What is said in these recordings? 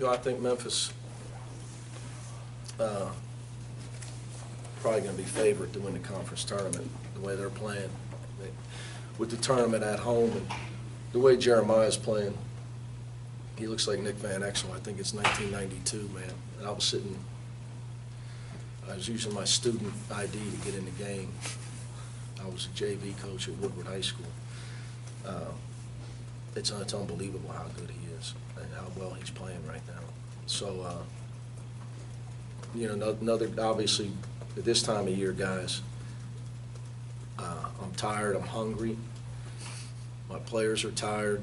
I think Memphis probably going to be favored to win the conference tournament, the way they're playing. With the tournament at home and the way Jeremiah's playing, he looks like Nick Van Exel. I think it's 1992, man. And I was using my student ID to get in the game. I was a JV coach at Woodward High School. It's unbelievable how good he is and how well he's playing right now. So, another, obviously, at this time of year, guys, I'm tired, I'm hungry. My players are tired.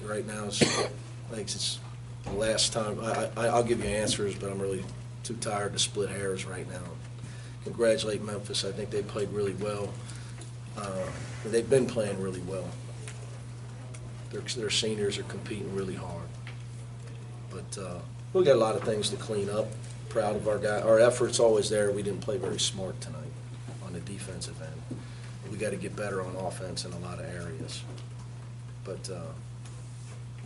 Right now, it's the last time. I'll give you answers, but I'm really too tired to split hairs right now. Congratulate Memphis. I think they played really well. They've been playing really well. Their seniors are competing really hard. But we got a lot of things to clean up. Proud of our guy. Our effort's always there. We didn't play very smart tonight on the defensive end. We got to get better on offense in a lot of areas. But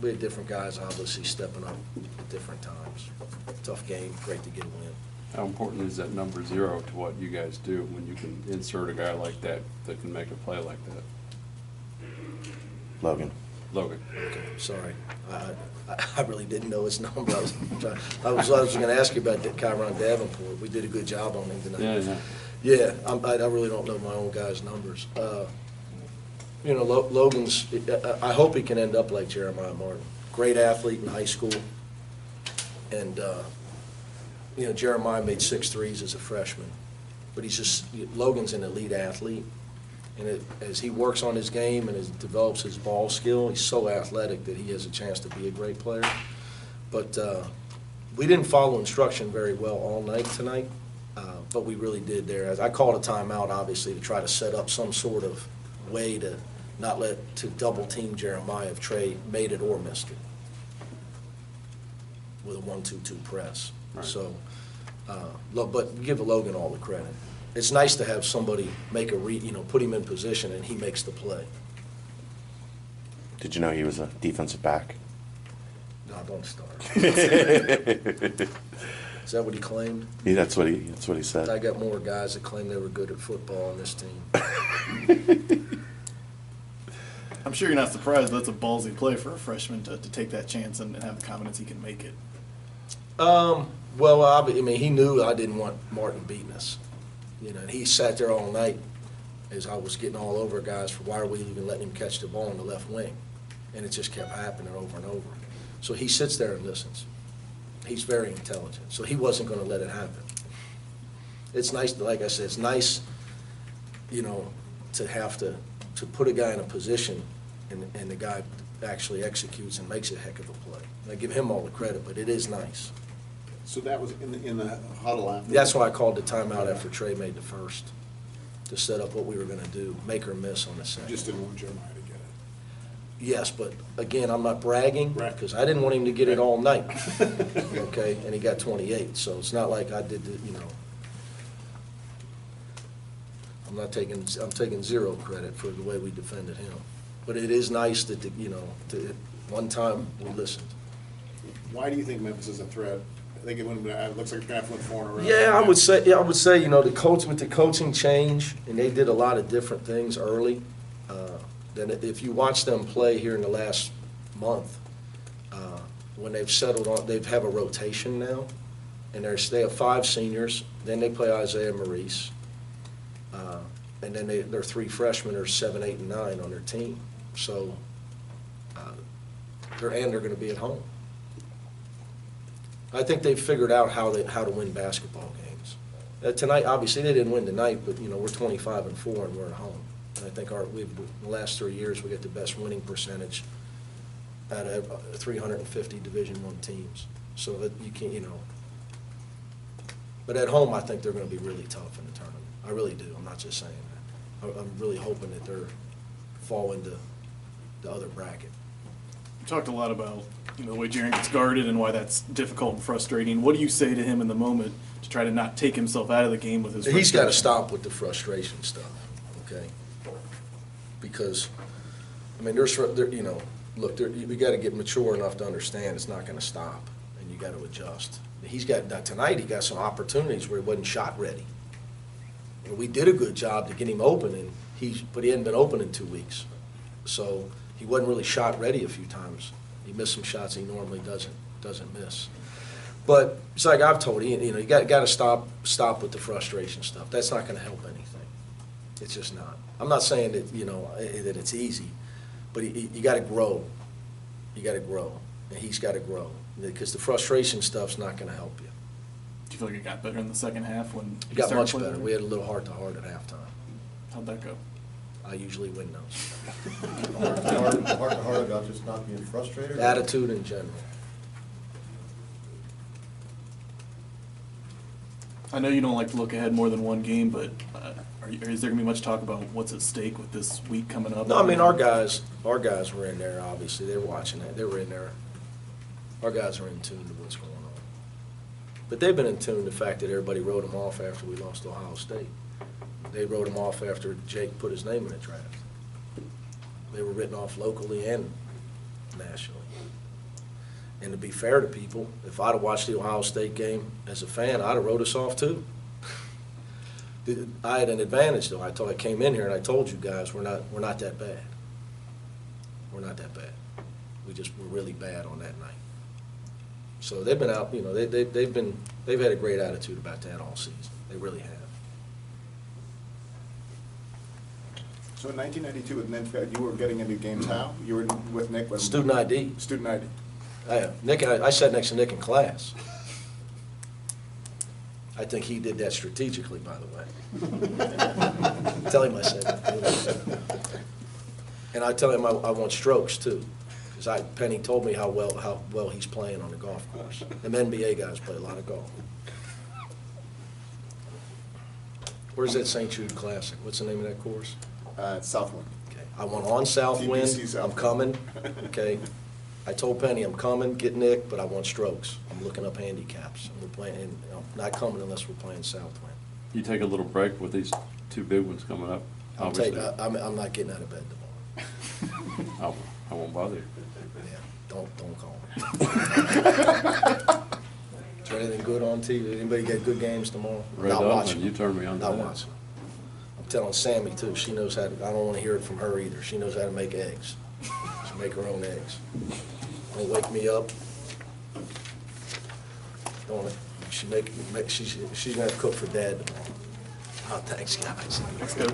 we had different guys obviously stepping up at different times. Tough game, great to get a win. How important is that number 0 to what you guys do when you can insert a guy like that that can make a play like that? Logan. Okay, sorry. I really didn't know his number. I was going to ask you about Kyron Davenport. We did a good job on him tonight. Yeah, I really don't know my own guys' numbers. Logan's, I hope he can end up like Jeremiah Martin. Great athlete in high school. And, Jeremiah made 6 threes as a freshman. But Logan's an elite athlete. And as he works on his game and develops his ball skill, he's so athletic that he has a chance to be a great player. But we didn't follow instruction very well all night tonight, but we really did there. I called a timeout, obviously, to try to set up some sort of way to not to double-team Jeremiah if Trey made it or missed it with a 1-2-2 press. Right. So, but give Logan all the credit. It's nice to have somebody make put him in position and he makes the play. Did you know he was a defensive back? No, don't start. Is that what he claimed? Yeah, that's what he said. I got more guys that claim they were good at football on this team. I'm sure you're not surprised that's a ballsy play for a freshman to take that chance and have the confidence he can make it. Well, he knew I didn't want Martin beating us. And he sat there all night as I was getting all over guys for why are we even letting him catch the ball in the left wing? And it just kept happening over and over. So he sits there and listens. He's very intelligent. So he wasn't going to let it happen. It's nice, like I said, it's nice, to have to put a guy in a position and the guy actually executes and makes a heck of a play. And I give him all the credit, but it is nice. So that was in the huddle after? That's why I called the timeout after Trey made the first, to set up what we were going to do, make or miss on the second. You just didn't want Jeremiah to get it. Yes, but again, I'm not bragging, Right. because I didn't want him to get it all night. Okay, and he got 28, so it's not like I did I'm taking 0 credit for the way we defended him. But it is nice that, at one time we listened. Why do you think Memphis is a threat? I think it looks like it's going to have to win 4 in a row. Yeah, I would say, the coach with the coaching change, and they did a lot of different things early. Then if you watch them play here in the last month, when they've settled on, they have a rotation now, and they have 5 seniors. Then they play Isaiah Maurice, and then their 3 freshmen are 7, 8, and 9 on their team. So they're going to be at home. I think they've figured out how to win basketball games. Tonight, obviously, they didn't win tonight, but we're 25-4 and we're at home. And I think in the last 3 years we got the best winning percentage out of 350 Division I teams. So that you can't, But at home, I think they're going to be really tough in the tournament. I really do. I'm not just saying that. I'm really hoping that they're fall into the other bracket. You talked a lot about the way Jaren gets guarded and why that's difficult and frustrating. What do you say to him in the moment to try to not take himself out of the game with his frustration? He's got to stop with the frustration stuff, okay? Because, there's look, you got to get mature enough to understand it's not going to stop, and you got to adjust. Now, tonight he got some opportunities where he wasn't shot ready. And we did a good job to get him open, but he hadn't been open in 2 weeks. So he wasn't really shot ready a few times. He missed some shots he normally doesn't miss. But it's like I've told you, you got to stop with the frustration stuff. That's not going to help anything. It's just not. I'm not saying that that it's easy, but you got to grow. You got to grow, and he's got to grow because the frustration stuff's not going to help you. Do you feel like it got better in the second half when It he got started much playing better. better? We had a little heart-to-heart at halftime. How'd that go? I usually win those. Heart to heart about just not being frustrated? or- Attitude in general. I know you don't like to look ahead more than one game, but is there going to be much talk about what's at stake with this week coming up? No, I mean, our guys were in there, obviously. They were watching that. They were in there. Our guys are in tune to what's going on. But they've been in tune to the fact that everybody wrote them off after we lost to Ohio State. They wrote him off after Jake put his name in the draft. They were written off locally and nationally. And to be fair to people, if I'd have watched the Ohio State game as a fan, I'd have wrote us off too. I had an advantage though. I came in here and I told you guys we're not that bad. We're not that bad. We're really bad on that night. So they've been out. They've had a great attitude about that all season. They really have. So in 1992 with Memphis, you were getting into games how? You were with Nick? When, Student ID. Student ID. Nick, I sat next to Nick in class. I think he did that strategically, by the way. Tell him I said that. And I tell him I want strokes too, because Penny told me how well he's playing on the golf course. Them NBA guys play a lot of golf. Where's that St. Jude Classic? What's the name of that course? Southwind. Okay. I want on Southwind. TBC I'm Southwind. coming. Okay. I told Penny I'm coming, get Nick, but I want strokes. I'm looking up handicaps. And we're playing, and I'm not coming unless we're playing Southwind. You take a little break with these two big ones coming up, obviously. I'm not getting out of bed tomorrow. I won't bother you. Yeah, don't call me. Is there anything good on TV? Anybody get good games tomorrow? Right Not on, watching. and you turn me on to Not that. watching. I'm telling Sammy too. She knows how to. I don't want to hear it from her either. She knows how to make eggs. She make her own eggs. Don't wake me up. Don't. She's gonna have to cook for Dad tomorrow. Oh, thanks, guys. Let's go.